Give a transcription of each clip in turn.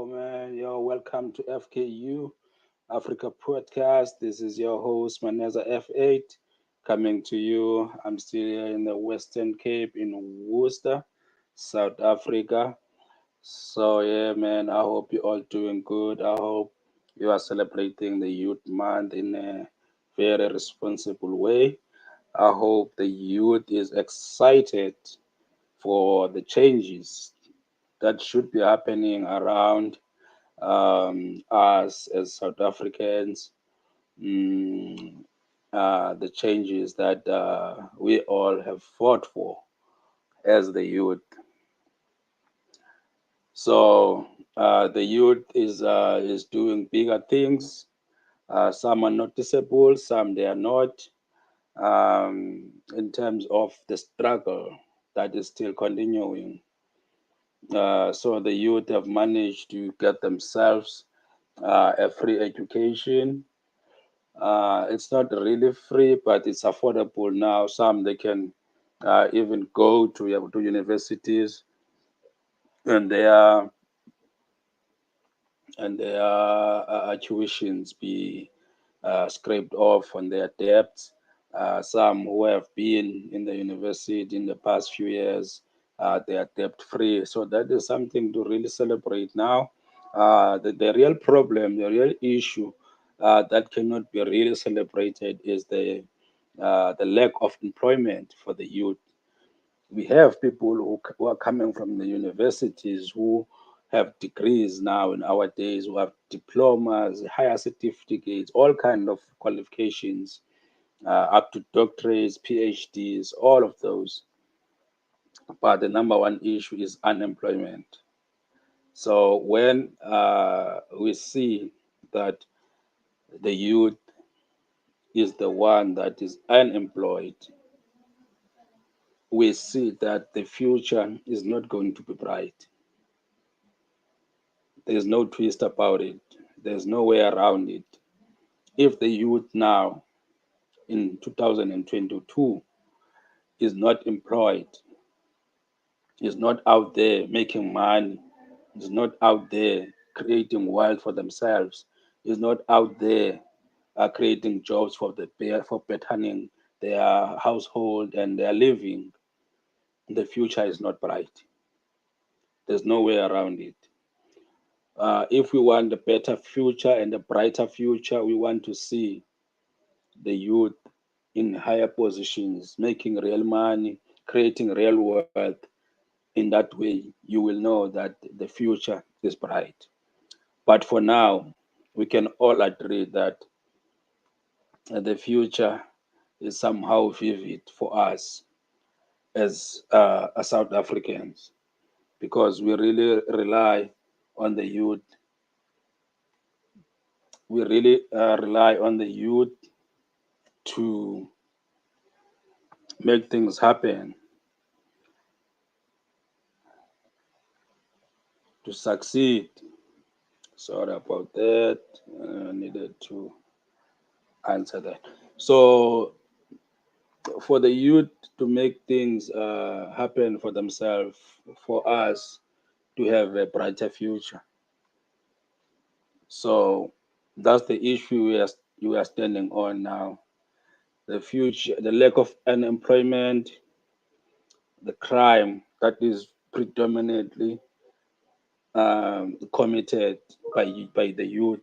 Man. Welcome to FKU Africa Podcast. This is your host, Maneza F8, coming to you. I'm still here in the Western Cape in Worcester, South Africa. So, yeah, man, I hope you're all doing good. I hope you are celebrating the Youth Month in a very responsible way. I hope the youth is excited for the changes that should be happening around us as South Africans, mm, the changes that we all have fought for as the youth. So the youth is doing bigger things. Some are noticeable, some they are not. In terms of the struggle that is still continuing. So the youth have managed to get themselves a free education. It's not really free, but it's affordable now. Some they can even go to universities, and their tuitions be scraped off on their debts. Some who have been in the university in the past few years, they are debt free. So that is something to really celebrate now. The real problem, the real issue that cannot be really celebrated is the lack of employment for the youth. We have people who are coming from the universities who have degrees now in our days, who have diplomas, higher certificates, all kind of qualifications, up to doctorates, PhDs, all of those. But the number one issue is unemployment. So when we see that the youth is the one that is unemployed, we see that the future is not going to be bright. There's no twist about it. There's no way around it. If the youth now in 2022 is not employed, is not out there making money, is not out there creating wealth for themselves, is not out there creating jobs for bettering their household and their living, the future is not bright. There's no way around it. If we want a better future and a brighter future, we want to see the youth in higher positions, making real money, creating real wealth. In that way, you will know that the future is bright. But for now, we can all agree that the future is somehow vivid for us as South Africans because we really rely on the youth. We really rely on the youth to make things happen, to succeed. Sorry about that. I needed to answer that. So, for the youth to make things happen for themselves, for us to have a brighter future. So, that's the issue we are standing on now. The future, the lack of unemployment, the crime that is predominantly committed by the youth.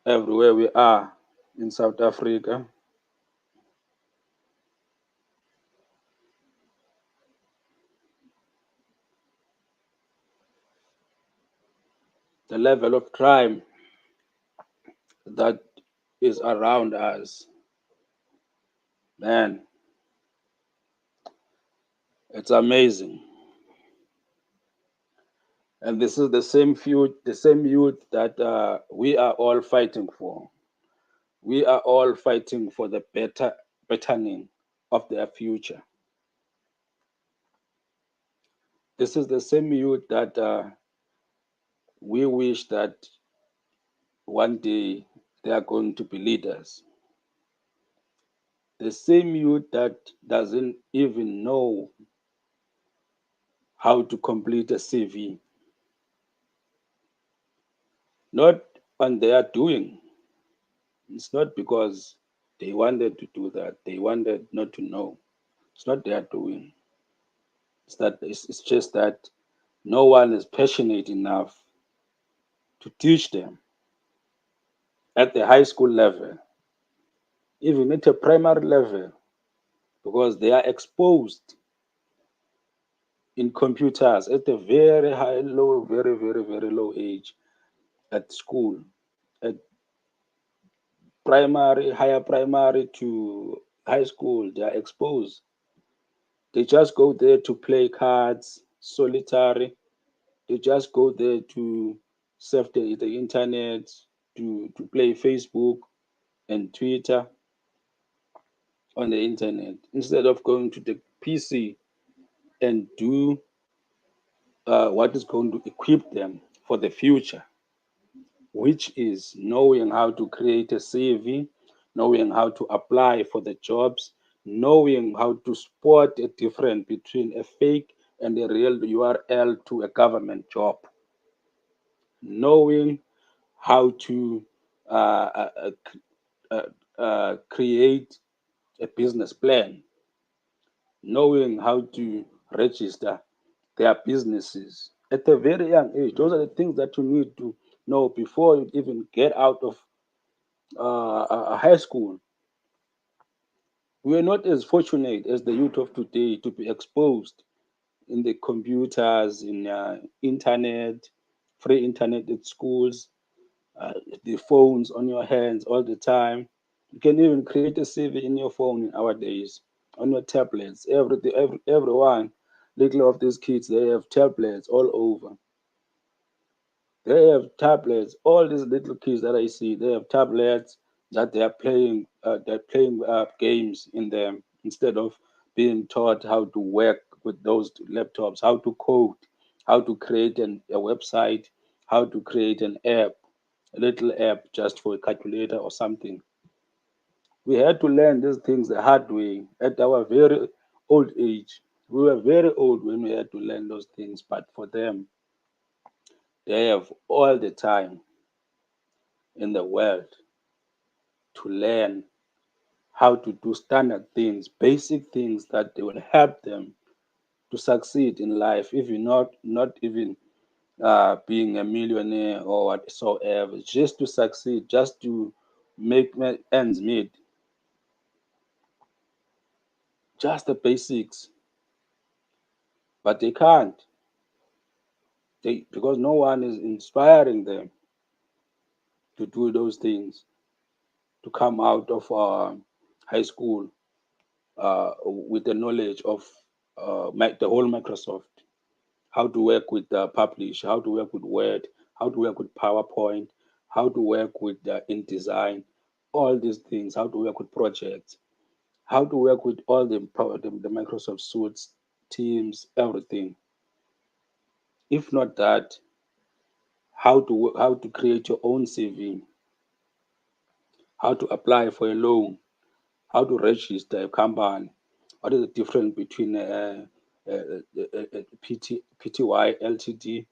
Everywhere we are in South Africa, the level of crime that is around us, man, it's amazing. And this is the same youth that we are all fighting for. We are all fighting for the bettering of their future. This is the same youth that we wish that one day they are going to be leaders. The same youth that doesn't even know how to complete a CV, not on their doing. It's not because they wanted to do that, they wanted not to know. It's not their doing. It's just that no one is passionate enough to teach them at the high school level, even at a primary level, because they are exposed in computers at a very high, low, very, very, very low age at school, at primary, higher primary to high school, they are exposed. They just go there to play cards, solitary. They just go there to surf the internet, to play Facebook and Twitter on the internet instead of going to the PC and do what is going to equip them for the future, which is knowing how to create a CV, knowing how to apply for the jobs, knowing how to spot a difference between a fake and a real URL to a government job, knowing how to uh, uh, uh, create a business plan, knowing how to register their businesses at a very young age. Those are the things that you need to know before you even get out of high school. We are not as fortunate as the youth of today to be exposed in the computers, in internet, free internet at schools, the phones on your hands all the time. You can even create a CV in your phone nowadays, on your tablets. Everyone, little of these kids, they have tablets all over. They have tablets. All these little kids that I see, they have tablets that they are playing. They're playing games in them instead of being taught how to work with those laptops, how to code, how to create a website, how to create an app, a little app just for a calculator or something. We had to learn these things the hard way at our very old age. We were very old when we had to learn those things, but for them, they have all the time in the world to learn how to do standard things, basic things that they will help them to succeed in life, if you're not even being a millionaire or whatsoever, just to succeed, just to make ends meet, just the basics. But they can't, because no one is inspiring them to do those things, to come out of high school with the knowledge of the whole Microsoft, how to work with Publish, how to work with Word, how to work with PowerPoint, how to work with InDesign, all these things, how to work with projects, how to work with all the Microsoft suites, Teams, everything. If not that, how to create your own CV, how to apply for a loan, how to register a company, what is the difference between PTY, LTD,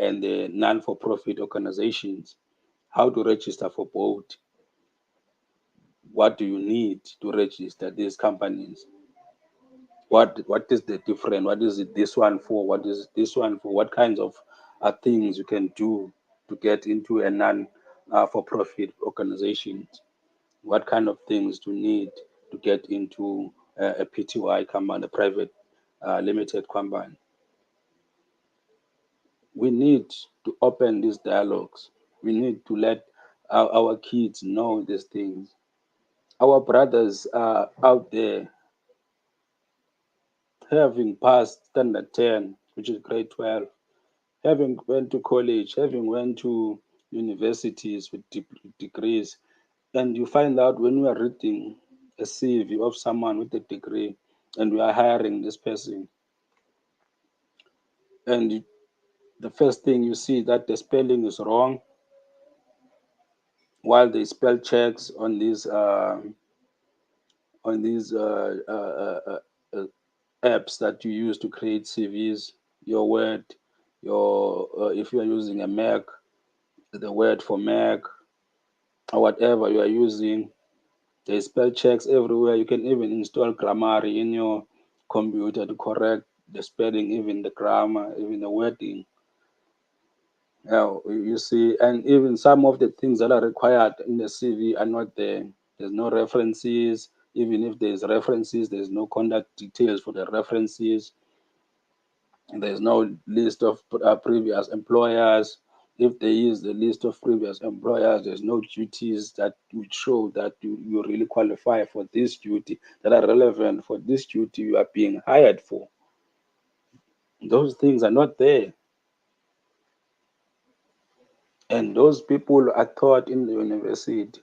and the non-for-profit organizations, how to register for both, what do you need to register these companies, what is the difference, what is it this one for, what is this one for, what kinds of things you can do to get into a non-for-profit organization, what kind of things do you need to get into a PTY company, a private limited company. We need to open these dialogues. We need to let our kids know these things. Our brothers are out there having passed standard 10, which is grade 12, having went to college, having went to universities with degrees, and you find out when we are reading a CV of someone with a degree and we are hiring this person, and the first thing you see that the spelling is wrong, while they spell checks on these on these apps that you use to create CVs, your Word, your if you are using a Mac, the Word for Mac, or whatever you are using. There's spell checks everywhere. You can even install Grammarly in your computer to correct the spelling, even the grammar, even the wording. You see, and even some of the things that are required in the CV are not there. There's no references. Even if there's references, there's no contact details for the references. There's no list of previous employers. If there is the list of previous employers, there's no duties that would show that you really qualify for this duty, that are relevant for this duty you are being hired for. Those things are not there. And those people are taught in the university.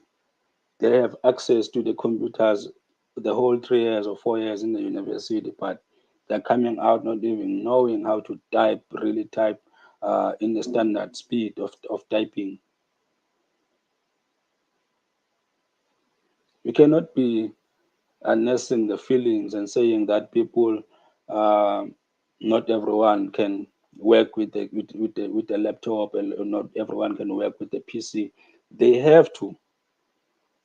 They have access to the computers the whole 3 years or 4 years in the university, but they're coming out not even knowing how to type, really type in the standard speed of typing. You cannot be nursing the feelings and saying that people, uh, not everyone can work with the laptop, and not everyone can work with the PC. They have to.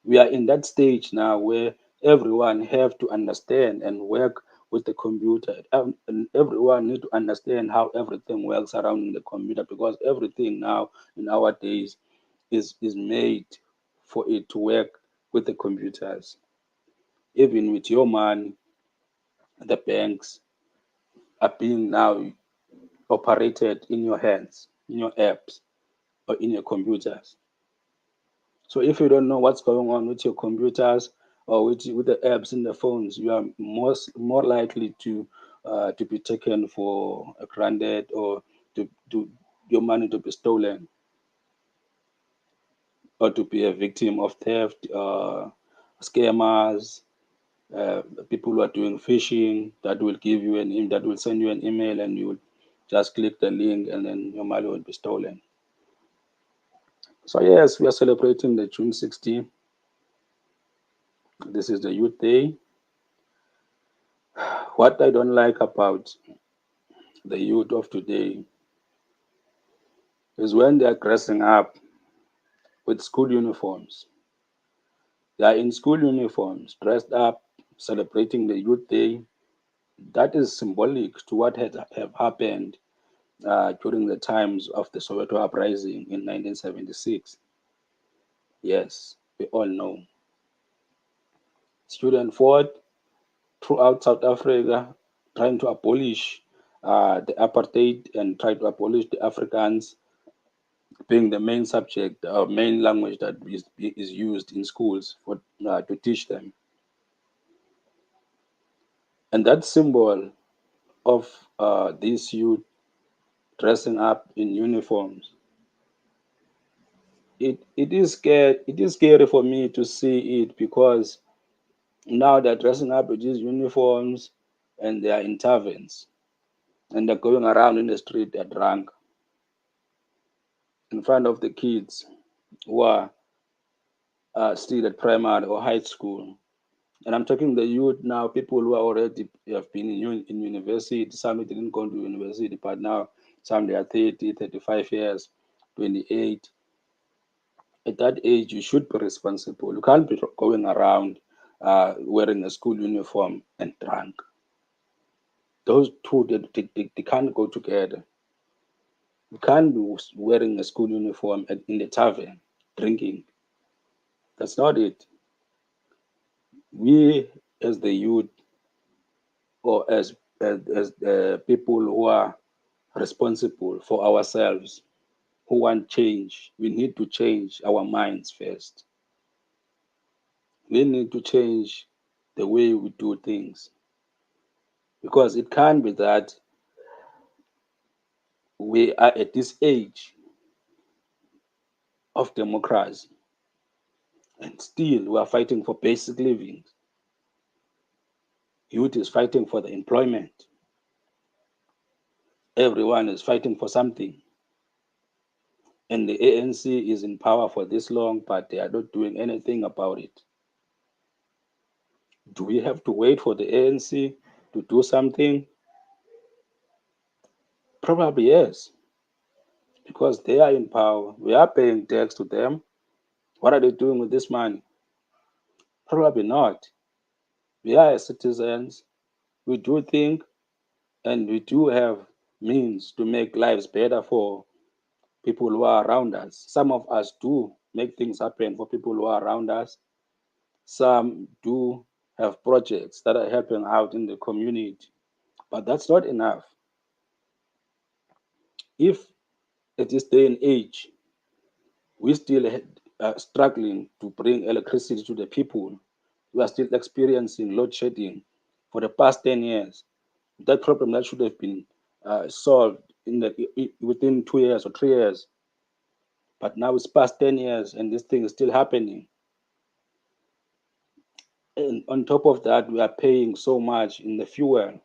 We are in that stage now where everyone have to understand and work with the computer. And everyone need to understand how everything works around the computer, because everything now in our days is made for it to work with the computers. Even with your money, the banks are being now operated in your hands, in your apps, or in your computers. So if you don't know what's going on with your computers or with the apps in the phones, you are more likely to be taken for granted, or to your money to be stolen, or to be a victim of theft, scammers, people who are doing phishing that will give you that will send you an email, and you will just click the link and then your money will be stolen. So yes, we are celebrating the June 16th. This is the Youth Day. What I don't like about the youth of today is when they are dressing up with school uniforms. They are in school uniforms, dressed up, celebrating the Youth Day. That is symbolic to what had have happened during the times of the Soweto uprising in 1976. Yes, we all know. Student fought throughout South Africa, trying to abolish the apartheid and try to abolish the Africans being the main subject, main language that is used in schools for to teach them. And that symbol of these youth dressing up in uniforms, it is scary for me to see it, because now they're dressing up with these uniforms and they are in taverns, and they're going around in the street, they're drunk in front of the kids who are still at primary or high school. And I'm talking the youth now, people who are already have been in university. Some didn't go to university, but now some they are 30, 35 years, 28. At that age, you should be responsible. You can't be going around wearing a school uniform and drunk. Those two, they can't go together. You can't be wearing a school uniform in the tavern drinking. That's not it. We, as the youth, or as people who are responsible for ourselves, who want change, we need to change our minds first. We need to change the way we do things, because it can't be that we are at this age of democracy and still we are fighting for basic living. Youth is fighting for the employment. Everyone is fighting for something. And the ANC is in power for this long, but they are not doing anything about it. Do we have to wait for the ANC to do something? Probably yes, because they are in power. We are paying tax to them. What are they doing with this money? Probably not. We are citizens. We do think and we do have means to make lives better for people who are around us. Some of us do make things happen for people who are around us. Some do have projects that are helping out in the community, but that's not enough. If at this day and age we still struggling to bring electricity to the people, we are still experiencing load shedding for the past 10 years. That problem that should have been solved within 2 years or 3 years, but now it's past 10 years and this thing is still happening. And on top of that, we are paying so much in the fuel,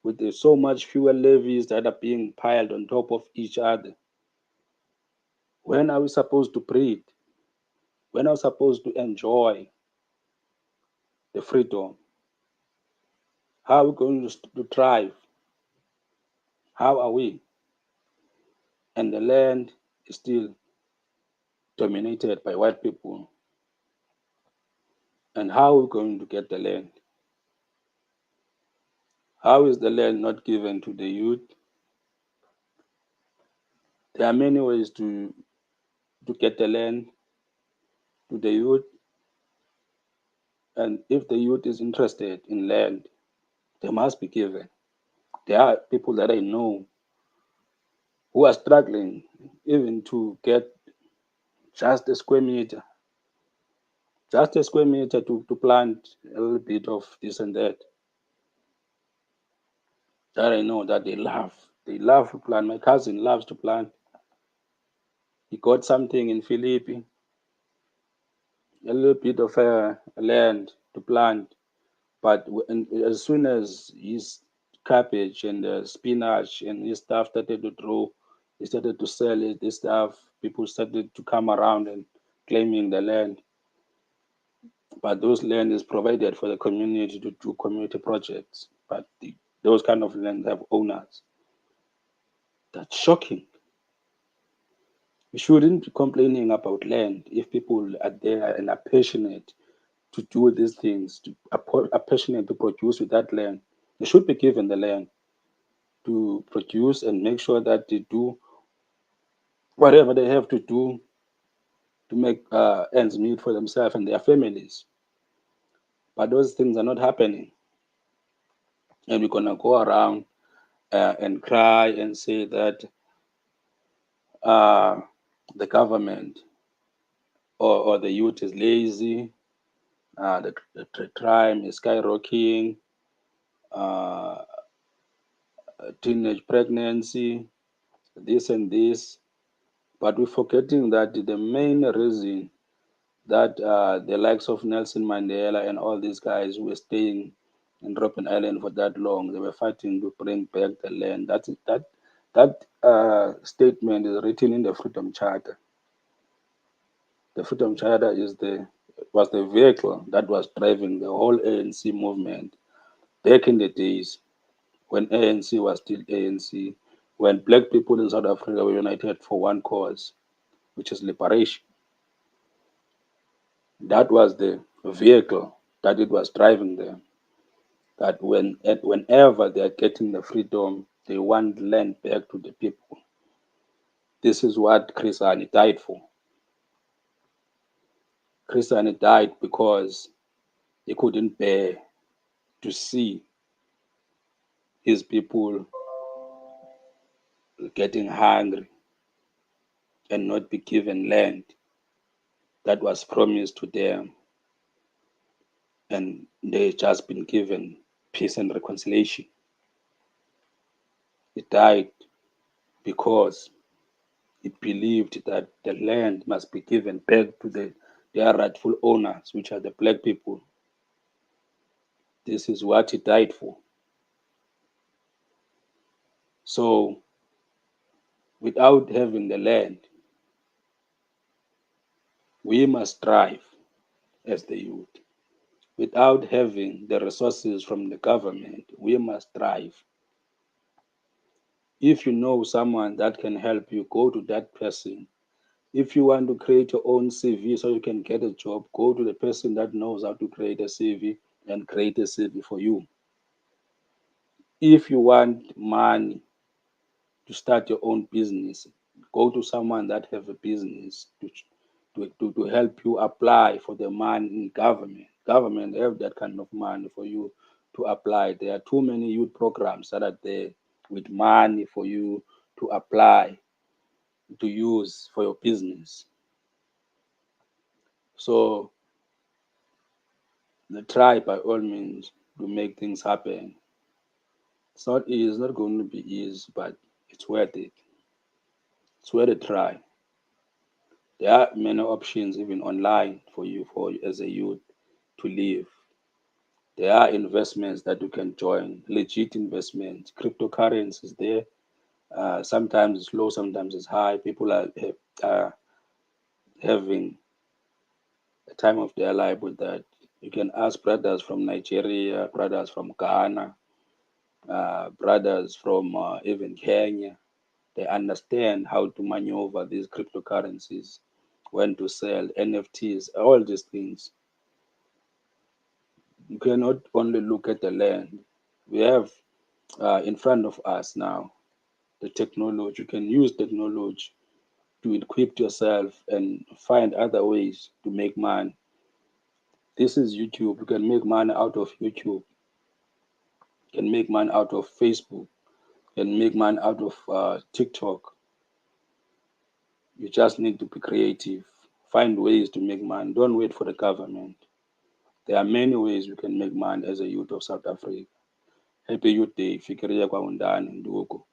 with so much fuel levies that are being piled on top of each other. When are we supposed to breathe? When are we supposed to enjoy the freedom? How are we going to thrive? How are we? And the land is still dominated by white people. And how are we going to get the land? How is the land not given to the youth? There are many ways to get the land to the youth. And if the youth is interested in land, they must be given. There are people that I know who are struggling even to get just a square meter, just a square meter to plant a little bit of this and that. That I know that they love. They love to plant. My cousin loves to plant. He got something in Philippi, a little bit of land to plant. But as soon as his cabbage and spinach and his stuff started to grow, he started to sell it. This stuff, people started to come around and claiming the land. But those land is provided for the community to do community projects. But those kind of land have owners. That's shocking. We shouldn't be complaining about land if people are there and are passionate to do these things, are passionate to produce with that land. They should be given the land to produce and make sure that they do whatever they have to do to make ends meet for themselves and their families. But those things are not happening. And we're going to go around and cry and say that uh, the government or the youth is lazy, the crime is skyrocketing, uh, teenage pregnancy, this and this. But we're forgetting that the main reason that the likes of Nelson Mandela and all these guys who were staying in Robben Island for that long, they were fighting to bring back the land. That statement is written in the Freedom Charter. The Freedom Charter was the vehicle that was driving the whole ANC movement back in the days when ANC was still ANC, when black people in South Africa were united for one cause, which is liberation. That was the vehicle that it was driving them. That whenever they are getting the freedom, they want land back to the people. This is what Chris Hani died for. Chris Hani died because he couldn't bear to see his people getting hungry and not be given land that was promised to them, and they just been given peace and reconciliation. He died because he believed that the land must be given back to their rightful owners, which are the black people. This is what he died for. So, without having the land, we must strive as the youth. Without having the resources from the government, we must strive. If you know someone that can help you, go to that person. If you want to create your own CV so you can get a job, go to the person that knows how to create a CV and create a CV for you. If you want money to start your own business, go to someone that have a business to help you apply for the money in government. Government have that kind of money for you to apply. There are too many youth programs that are there with money for you to apply to use for your business. So the try by all means to make things happen. It's not easy, it's not going to be easy, but it's worth it. It's worth a try. There are many options even online for you as a youth to live. There are investments that you can join, legit investments. Cryptocurrency is there. Sometimes it's low, sometimes it's high. People are having a time of their life with that. You can ask brothers from Nigeria, brothers from Ghana, brothers from even Kenya. They understand how to maneuver these cryptocurrencies, when to sell NFTs, all these things. You cannot only look at the land. We have in front of us now the technology. You can use technology to equip yourself and find other ways to make money. This is YouTube. You can make money out of YouTube. You can make money out of Facebook. You can make money out of TikTok. You just need to be creative. Find ways to make money. Don't wait for the government. There are many ways you can make money as a youth of South Africa. Happy Youth Day. Fikiria kwa undani ndugu.